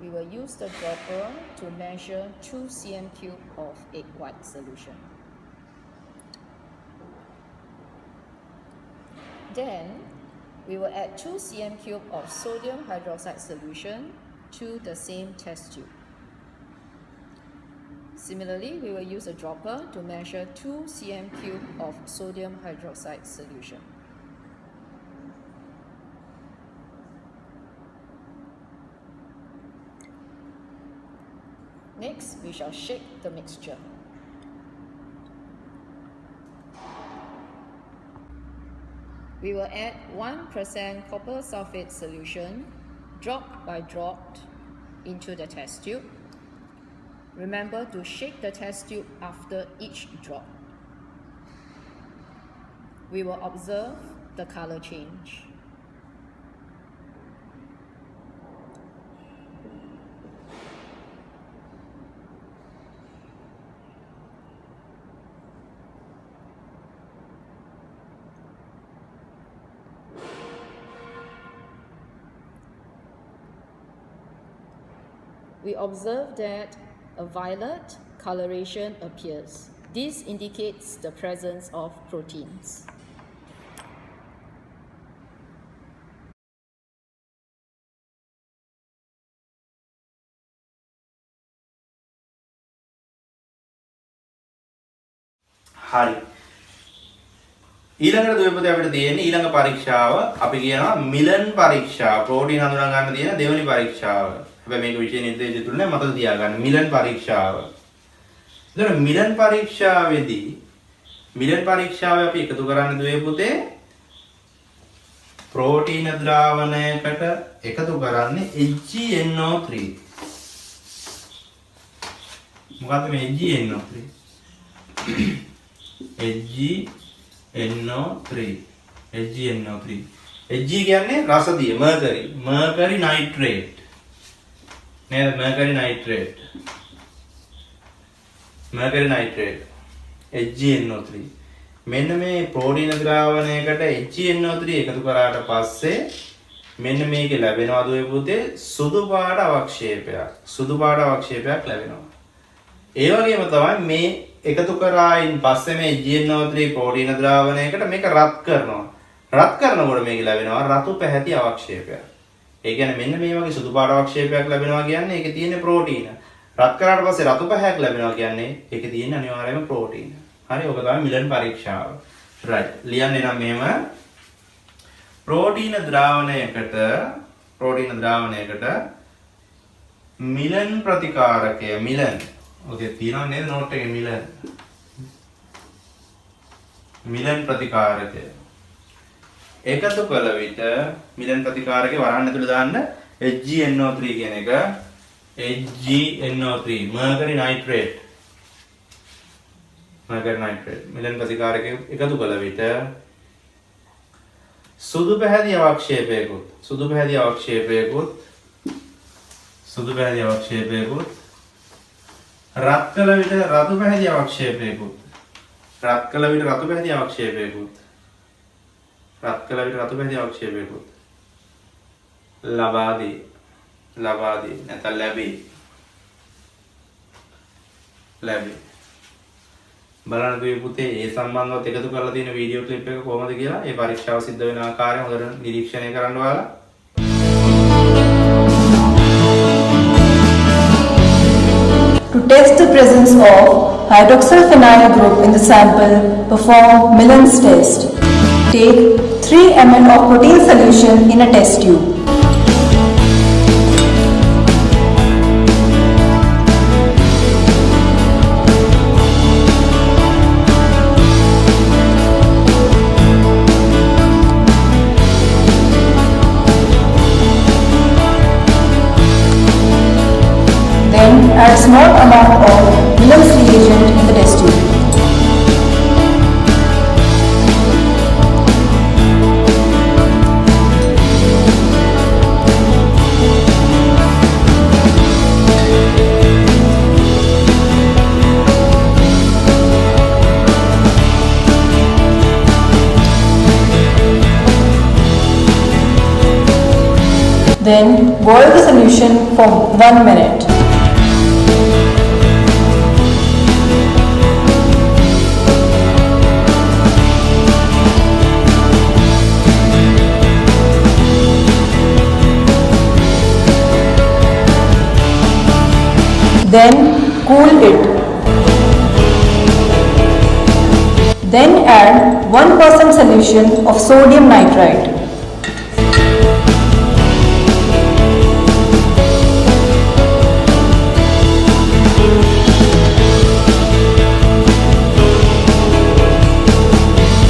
We will use the dropper to measure 2 cm cube of egg white solution. Then, we will add 2 cm cube of sodium hydroxide solution to the same test tube. Similarly, we will use a dropper to measure 2 cm cube of sodium hydroxide solution. Next, we shall shake the mixture. We will add 1% copper sulfate solution, drop by drop, into the test tube. Remember to shake the test tube after each drop. We will observe the color change. we observe that a violet coloration appears. This indicates the presence of proteins. හරි. ඊළඟට දුවපතේ අපිට තියෙන්නේ ඊළඟ පරීක්ෂාව අපි කියනවා මිලන් පරීක්ෂාව. ප්‍රෝටීන් හඳුනා ගන්න තියෙන දෙවෙනි පරීක්ෂාව. හැබැයි මේක විෂය නිර්දේශය තුල නෑ මතක තියාගන්න මිලන් පරීක්ෂාව. එතන මිලන් පරීක්ෂාවේදී මිලන් පරීක්ෂාවේ අපි එකතු කරන්න දුවපතේ ප්‍රෝටීන ද්‍රාවණයකට එකතු කරන්නේ HgNO3. මොකද්ද මේ HgNO3? HgNO3 Hg කියන්නේ රසදිය mercury nitrate නේද mercury nitrate HgNO3 මෙන්න මේ ප්‍රෝටීන ද්‍රාවණයකට HgNO3 එකතු කරාට පස්සේ මෙන්න මේකේ ලැබෙනවා දුවේ පුතේ සුදු පාට අවක්ෂේපයක් ලැබෙනවා ඒ වගේම තමයි මේ එකතු කරායින් පස්සේ මේ HgNO3 ප්‍රෝටීන ද්‍රාවණයකට මේක රත් කරනවා. රත් කරනකොට මේක ලැබෙනවා රතු පැහැති අවක්ෂේපයක්. ඒ කියන්නේ මෙන්න මේ වගේ සුදු පාට අවක්ෂේපයක් ලැබෙනවා කියන්නේ ඒකේ තියෙන ප්‍රෝටීන. රත් කරාට පස්සේ රතු පැහැයක් ලැබෙනවා කියන්නේ ඒකේ තියෙන අනිවාර්යයෙන්ම ප්‍රෝටීන. හරි ඔක තමයි මිලන් පරීක්ෂාව. right. ලියන්නේ නම් මෙහෙම ප්‍රෝටීන ද්‍රාවණයකට මිලන් ප්‍රතිකාරකය මිලන් ඔකේ තියෙනවා නේද නෝට් එකේ මිලන් ප්‍රතිකාරකය එකතු කළ විට මිලන් ප්‍රතිකාරකේ වරහන් ඇතුළේ දාන්න HgNO3 කියන එක HgNO3 mercury nitrate මිලන් ප්‍රතිකාරකේ එකතු කළ විට සුදු පැහැති අවක්ෂේපයකුත් රත් කළ විට රතු පැහැති අවක්ෂේපයකුත් ලබා දී නැත්නම් ලැබේ බලන්න දුවේ පුතේ ඒ සම්බන්ධවත් එකතු කරලා තියෙන වීඩියෝ ක්ලිප් එක කොහොමද කියලා ඒ පරීක්ෂාව සිද්ධ වෙන ආකාරය හොඳට නිරීක්ෂණය කරන්න ඔයාලා To test the presence of hydroxyl phenyl group in the sample, perform Millen's test. Take 3 ml of protein solution in a test tube. Then add a small amount of Millen's reagent in the test tube. Then boil the solution for 1 minute. Then cool it. Then add 1% solution of sodium nitrite.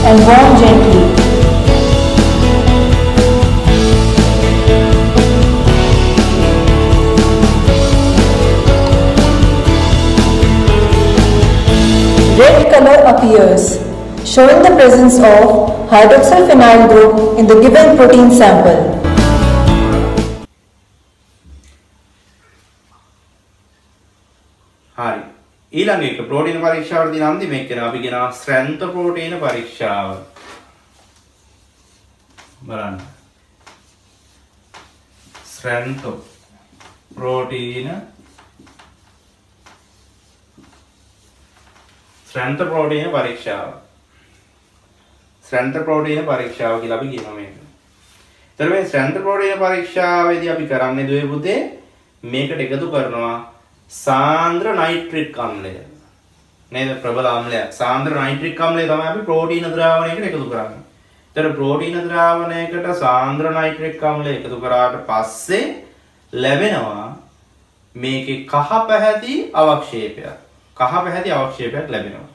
And warm gently. Red color appears, showing the presence of hydroxyl phenyl group in the given protein sample. හරි. ඊළඟ එක ප්‍රෝටීන පරීක්ෂාවේදී නම් මේක කියන අපි කියනවා ස්ත්‍රැන්ත ප්‍රෝටීන පරීක්ෂාව. බලන්න. ස්ත්‍රැන්ත ප්‍රෝටීන ස්ත්‍රැන්ත ප්‍රෝටීන පරීක්ෂාව. ස්ත්‍රැන්ත ප්‍රෝටීන පරීක්ෂාව කියලා අපි කියනවා මේක. ඒතර මේ ස්ත්‍රැන්ත ප්‍රෝටීන පරීක්ෂාවේදී අපි කරන්නේ දුවේ පුතේ මේකට එකතු කරනවා සාන්ද්‍ර නයිට්‍රික් අම්ලය. නේද? ප්‍රබල අම්ලයක්. සාන්ද්‍ර නයිට්‍රික් අම්ලය තමයි අපි ප්‍රෝටීන ද්‍රාවණයකට එකතු කරන්නේ. ඒතර ප්‍රෝටීන ද්‍රාවණයකට සාන්ද්‍ර නයිට්‍රික් අම්ලය එකතු කරාට පස්සේ ලැබෙනවා මේකේ කහ පැහැති අවක්ෂේපයක්. කහ පැහැති අවක්ෂේපයක් ලැබෙනවා.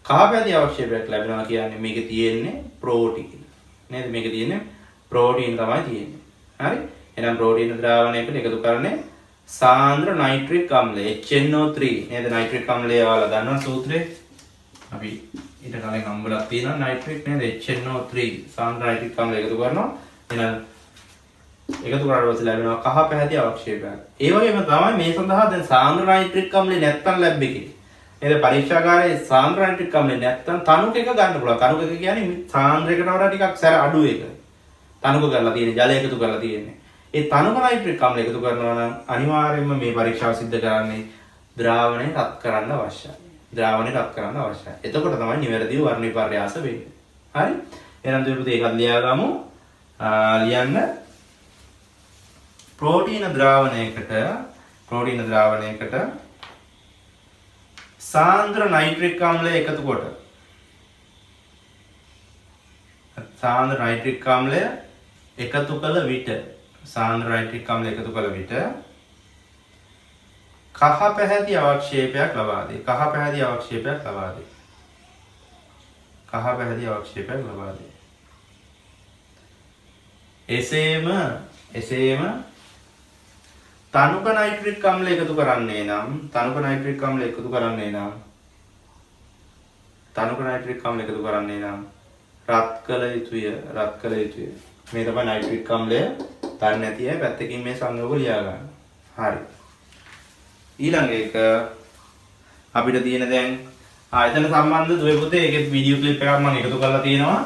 කහ පැහැති අවක්ෂේපයක් ලැබෙනවා කියන්නේ මේකේ තියෙන්නේ ප්‍රෝටීන. නේද? මේකේ තියෙන්නේ ප්‍රෝටීන තමයි තියෙන්නේ. හරි? එහෙනම් ප්‍රෝටීන ද්‍රාවණයකට එකතු කරන්නේ සාන්ද්‍ර නයිට්‍රික් අම්ලය HNO3 නේද? නයිට්‍රික් අම්ලය ඔයාලා දන්නවා සූත්‍රේ. අපි ඊට කලින් හම්බුලා තියෙනවා නයිට්‍රික් නේද? HNO3 සාන්ද්‍ර නයිට්‍රික් අම්ලය එකතු කරනවා. එහෙනම් එකතු කරාට පස්සේ ලැබෙනවා කහ පැහැති අවක්ෂේපයක්. ඒ වගේම තමයි මේ සඳහා දැන් සාන්ද්‍ර නයිට්‍රික් අම්ලය නැත්තම් ලැබ් එකේ. නේද? පරීක්ෂාගාරයේ සාන්ද්‍ර නයිට්‍රික් අම්ලය නැත්තම් තනුක එක ගන්න පුළුවන්. තනුක එක කියන්නේ සාන්ද්‍රයකට වඩා ටිකක් සැර අඩු එක. තනුක කරලා තියෙන්නේ ජලය එකතු කරලා තියෙන්නේ. ඒ තනුක නයිට්‍රික් අම්ලය එකතු කරනවා නම් අනිවාර්යයෙන්ම මේ පරීක්ෂාව සිද්ධ කරන්නේ ද්‍රාවණය රත් කරන්න අවශ්‍යයි. ද්‍රාවණය රත් කරන්න අවශ්‍යයි. එතකොට තමයි නිවැරදිව වර්ණ විපර්යාස වෙන්නේ. හරි? එහෙනම් දෙවිපුතේ ඒකත් ලියාගමු. ලියන්න ප්‍රෝටීන ද්‍රාවණයකට සාන්ද්‍ර නයිට්‍රික් අම්ලය එකතු කොට සාන්ද්‍ර නයිට්‍රික් අම්ලය එකතු කළ විට කහ පැහැති අවක්ෂේපයක් ලබා දේ. කහ පැහැති අවක්ෂේපයක් ලබා දේ. එසේම තනුක නයිට්‍රික් අම්ලය එකතු කරන්නේ නම් රත් කළ යුතුය. මේ තමයි නයිට්‍රික් අම්ලය. තන් නැති අය පැත්තකින් මේ සංයෝග ලියා ගන්න. හරි. ඊළඟ එක අපිට තියෙන දැන් ආයතන සම්බන්ධ දුවේ පුතේ ඒකේ වීඩියෝ ක්ලිප් එකක් මම එකතු කරලා තියෙනවා.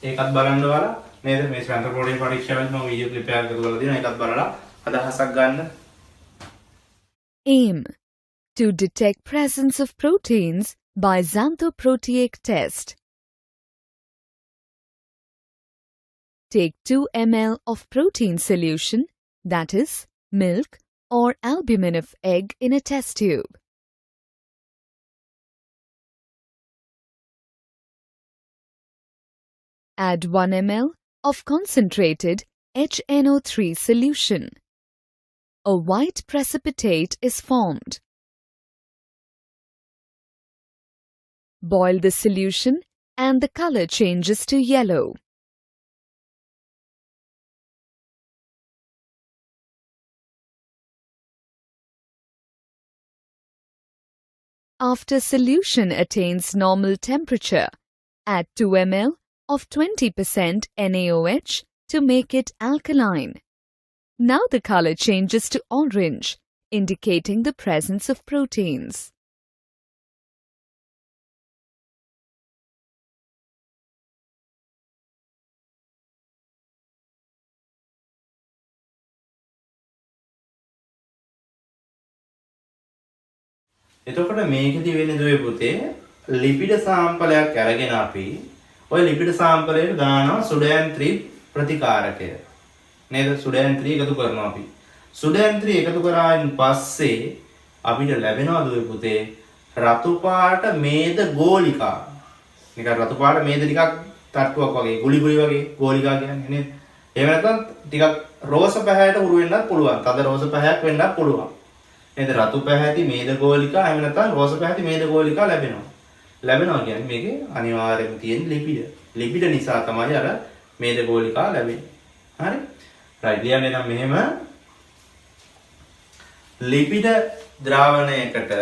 ඒකත් බලන්න ඔයාලා. නේද? මේ ස්වයං ප්‍රෝටීන පරීක්ෂාවෙත් මම වීඩියෝ ක්ලිප් එකක් එකතු කරලා තියෙනවා. ඒකත් බලලා අදහසක් ගන්න. Aim to detect presence of proteins by xanthoprotease test. Take 2 ml of protein solution, that is, milk or albumin of egg in a test tube. Add 1 ml of concentrated HNO3 solution. A white precipitate is formed. Boil the solution and the color changes to yellow. After solution attains normal temperature, add 2 ml of 20% NaOH to make it alkaline. Now the color changes to orange, indicating the presence of proteins. එතකොට මේකෙදි වෙන්නේ දුවේ පුතේ ලිපිඩ සාම්පලයක් අරගෙන අපි ওই ලිපිඩ සාම්පලයට දානවා සුඩෑන් 3 ප්‍රතිකාරකය. නේද? සුඩෑන් 3 එකතු කරනවා අපි. සුඩෑන් 3 එකතු කරායින් පස්සේ අපිට ලැබෙනවා දුවේ පුතේ රතු පාට මේද ගෝලිකා. නිකන් රතු පාට මේද ටිකක් තට්ටුවක් වගේ ගුලි වගේ ගෝලිකා කියන්නේ නේද? එහෙම නැත්නම් ටිකක් රෝස පැහැයට උරු වෙන්නත් පුළුවන්. තද රෝස පැහැයක් වෙන්නත් පුළුවන්. නේද? රතු පැහැති මේද ගෝලිකා එහෙම නැත්නම් රෝස පැහැති මේද ගෝලිකා ලැබෙනවා. ලැබෙනවා කියන්නේ මේකේ අනිවාර්යයෙන්ම තියෙන ලිපිඩ. ලිපිඩ නිසා තමයි අර මේද ගෝලිකා ලැබෙන්නේ. හරි? රයිට් ලියන්නේ නම් මෙහෙම ලිපිඩ ද්‍රාවණයකට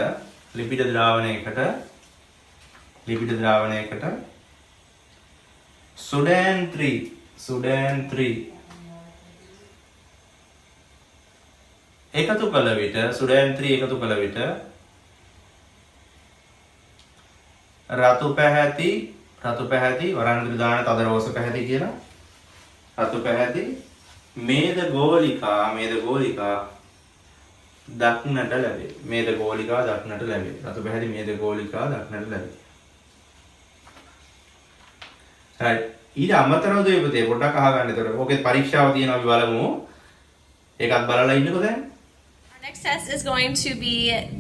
සුඩෑන් 3 එකතු කළ විට රතු පැහැති වරන් දාන තද රෝස පැහැති කියලා රතු පැහැති මේද ගෝලිකා දක්නට ලැබේ. මේද ගෝලිකාව දක්නට ලැබේ. රතු පැහැති මේද ගෝලිකාව දක්නට ලැබේ. right. ඊට අමතරව දුවේ පුතේ පොඩ්ඩක් අහගන්න. ඒතකොට ඕකේ පරීක්ෂාව තියෙනවා අපි බලමු. ඒකත් බලලා ඉන්නකෝ දැන්. Our next test is going to be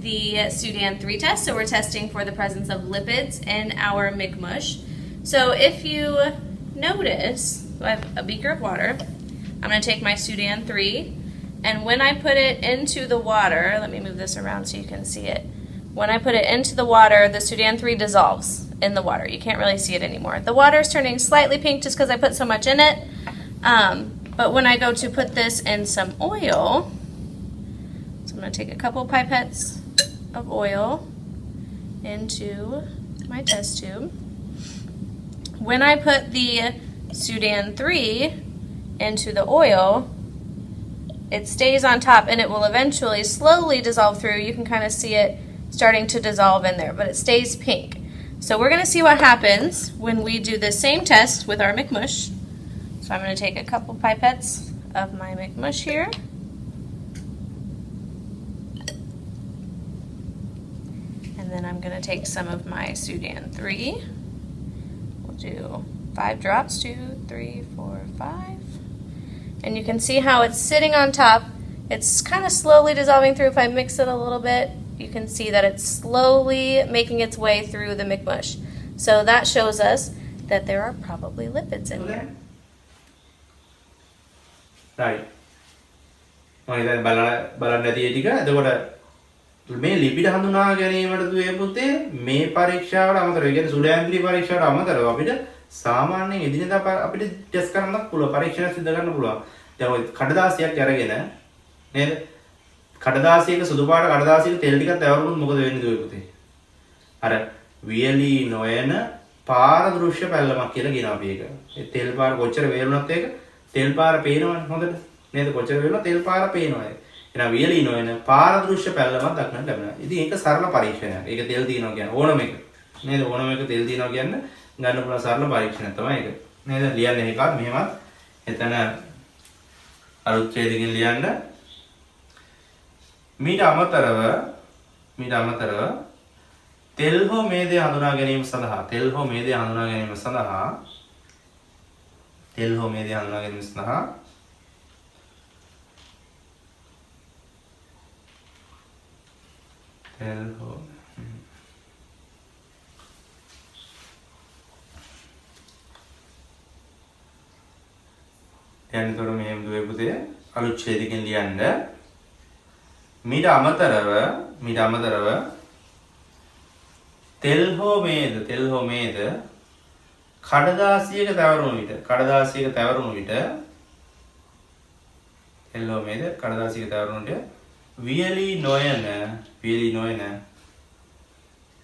the Sudan 3 test. So we're testing for the presence of lipids in our McMush. So if you notice, I have a beaker of water. I'm going to take my Sudan 3, and when I put it into the water, let me move this around so you can see it. When I put it into the water, the Sudan 3 dissolves in the water. You can't really see it anymore. The water is turning slightly pink just because I put so much in it. But when I go to put this in some oil, so I'm going to take a couple pipettes of oil into my test tube. When I put the Sudan 3 into the oil, it stays on top and it will eventually slowly dissolve through. You can kind of see it starting to dissolve in there, but it stays pink. So we're going to see what happens when we do the same test with our McMush. So I'm going to take a couple pipettes of my McMush here. And then I'm going to take some of my Sudan 3. We'll do 5 drops, 2, 3, 4, 5. And you can see how it's sitting on top. It's kind of slowly dissolving through. If I mix it a little bit, you can see that it's slowly making its way through the McMush. So that shows us that there are probably lipids in here. right. මම දැන් බලන්න ඇති ඒ ටික. එතකොට මේ ලිපිඩ හඳුනා ගැනීමට දුවේ පුතේ මේ පරීක්ෂාවට අමතරව, ඒ කියන්නේ සුඩෑන්ත්‍රි පරීක්ෂාවට අමතරව අපිට සාමාන්‍යයෙන් එදිනෙදා අපිට ටෙස්ට් කරන්නත් පුළුවන්, පරීක්ෂණ සිදු කරන්න පුළුවන්. දැන් ඔය කඩදාසියක් අරගෙන නේද? කඩදාසියක සුදු පාට කඩදාසියක තෙල් ටිකක් දැවරුනොත් මොකද වෙන්නේ දුවේ පුතේ? අර වියලි නොයන පාරදෘශ්‍ය පැල්ලමක් කියලා කියනවා අපි ඒක. ඒ තෙල් පාර කොච්චර වේලුණත් ඒක තෙල් පාර පේනවනේ හොඳට. නේද? කොච්චර වේලුණත් තෙල් පාර පේනවා ඒක. එහෙනම් වියලි නොයන පාරදෘශ්‍ය පැල්ලමක් දක්නට ලැබෙනවා. ඉතින් ඒක සරල පරීක්ෂණයක්. ඒක තෙල් තියනවා කියන්නේ ඕනම එක. නේද? ඕනම එක තෙල් තියනවා කියන්නේ ගන්න පුළුවන් සරල පරීක්ෂණයක් තමයි ඒක. නේද? ලියන්න එකක් මෙහෙමත් එතන අලුත් ඡේදකින් ලියන්න. මීට අමතරව තෙල් හෝ මේදය හඳුනා ගැනීම සඳහා දැන් තොර මෙහෙම දුවේ පුතේ අලුත් ඡේදකින් ලියන්න. මීට අමතරව තෙල් හෝ මේද කඩදාසියක තැවරුණු විට වියලි නොයන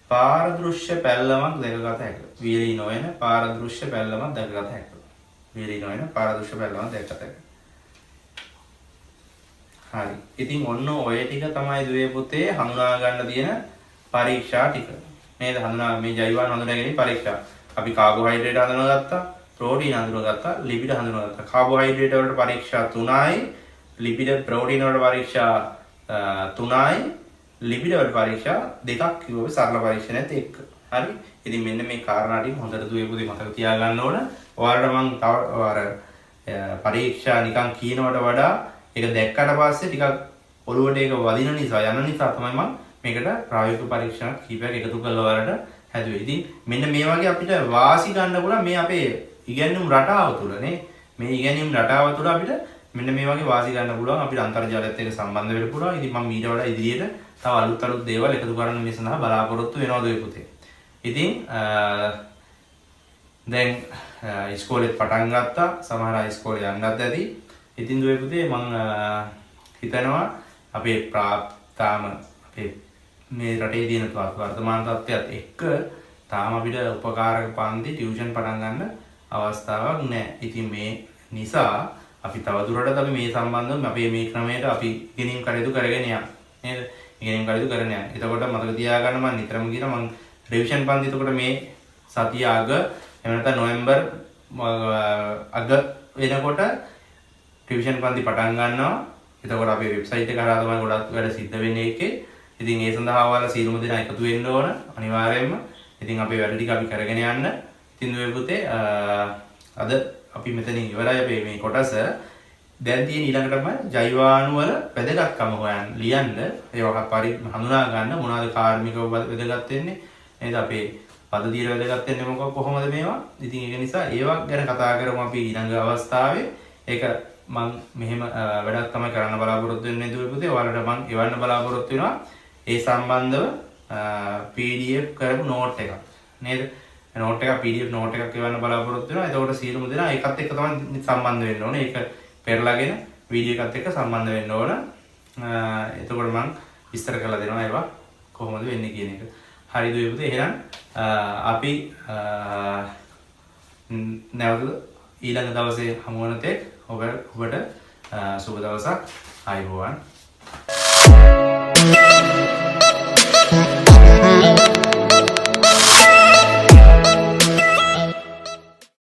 පාරදෘශ්‍ය පැල්ලමක් දැකගත හැකියි. හරි. ඉතින් ඔන්න ඔය ටික තමයි දුවේ පුතේ හඳුනා ගන්න තියෙන පරීක්ෂා ටික. නේද? මේ ජෛවාන හඳුනා ගැනීම පරීක්ෂා. අපි කාබෝහයිඩ්‍රේට් හඳුනාගත්තා, ප්‍රෝටීන් හඳුනාගත්තා, ලිපිඩ හඳුනාගත්තා. කාබෝහයිඩ්‍රේට් වලට පරීක්ෂා 3යි, ලිපිඩ ප්‍රෝටීන් වලට පරීක්ෂා 3යි, ලිපිඩ වලට පරීක්ෂා 2ක් කිව්වොත් සරල පරීක්ෂණයත් එක්ක. හරි. ඉතින් මෙන්න මේ කාරණා ටික හොඳට දුවේ පුතේ මතක තියාගන්න ඕන. ඔයාලට මම තව පරීක්ෂා නිකන් කියනවට වඩා ඒක දැක්කට පස්සේ ටිකක් ඔළුවට ඒක වදින නිසා යන නිසා තමයි මම මේකට ප්‍රායෝගික පරීක්ෂණ කීපයක් එකතු කරලා ඔයාලට හැදුවේ. ඉතින් මෙන්න මේ වගේ අපිට වාසි ගන්න පුළුවන් මේ අපේ ඉගෙනුම් රටාව තුළ නේ. මේ ඉගෙනුම් රටාව තුළ අපිට මෙන්න මේ වගේ වාසි ගන්න පුළුවන්. අපිට අන්තර්ජාලයත් එක්ක සම්බන්ධ වෙන්න පුළුවන්. ඉතින් මම ඊට වඩා ඉදිරියට තව අලුත් දේවල් එකතු කරන්න මේ සඳහා බලාපොරොත්තු වෙනවා දුවේ පුතේ. ඉතින් දැන් ඉස්කෝලේත් පටන් ගත්තා. සමහර අය ඉස්කෝලේ යන්නත් ඇති. ඉතින් දුවේ පුතේ මම හිතනවා අපේ තාම අපේ මේ රටේ තියෙන වර්තමාන තත්ත්වයට එක්ක තාම අපිට උපකාරක පන්ති ටියුෂන් පටන් ගන්න අවස්ථාවක් නැහැ. ඉතින් මේ නිසා අපි තවදුරටත් අපි මේ සම්බන්ධව අපේ මේ ක්‍රමයට අපි ඉගෙනීම් කටයුතු කරගෙන යනවා. නේද? ඉගෙනීම් කටයුතු කරගෙන යනවා. එතකොට මතක තියාගන්න මම නිතරම කියනවා මම රිවිෂන් පන්ති එතකොට මේ සතිය අග එහෙම නැත්නම් නොවැම්බර් අග වෙනකොට ටියුෂන් පන්ති පටන් ගන්නවා. එතකොට අපේ වෙබ්සයිට් එක හරහා තමයි ගොඩක් වැඩ සිද්ධ වෙන්නේ ඒකේ. ඉතින් ඒ සඳහා ඔයාලා සියලුම දෙනා එකතු වෙන්න ඕන අනිවාර්යයෙන්ම. ඉතින් අපේ වැඩ ටික අපි කරගෙන යන්න. ඉතින් දුවේ පුතේ අද අපි මෙතනින් ඉවරයි අපේ මේ කොටස. දැන් තියෙන ඊළඟටම ජෛවාණු වල වැදගත්කම හොයන්න ලියන්න ඒවා හඳුනා ගන්න මොනවාද කාර්මිකව වැදගත් වෙන්නේ නේද අපේ පද්ධතියට වැදගත් වෙන්නේ කොහොමද මේවා. ඉතින් ඒක නිසා ඒවා ගැන කතා කරමු අපි ඊළඟ අවස්ථාවේ. ඒක මම මෙහෙම වැඩක් තමයි කරන්න බලාපොරොත්තු වෙන්නේ දුවේ පුතේ. ඔයාලට මම එවන්න බලාපොරොත්තු වෙනවා ඒ සම්බන්ධව PDF කරපු නෝට් එකක් නේද. නෝට් එක PDF නෝට් එකක් එවන්න බලාපොරොත්තු වෙනවා. එතකොට සියලුම දෙනා ඒකත් එක්ක තමයි සම්බන්ධ වෙන්න ඕනේ. ඒක පෙරලාගෙන වීඩියෝ එකත් එක්ක සම්බන්ධ වෙන්න ඕන. එතකොට මම විස්තර කරලා දෙනවා ඒවා කොහොමද වෙන්නේ කියන එක. හරි දුවේ පුතේ. එහෙනම් අපි නැවත ඊළඟ දවසේ හමු වන තෙක් ඔබට සුබ දවසක්. ආයුබෝවන්.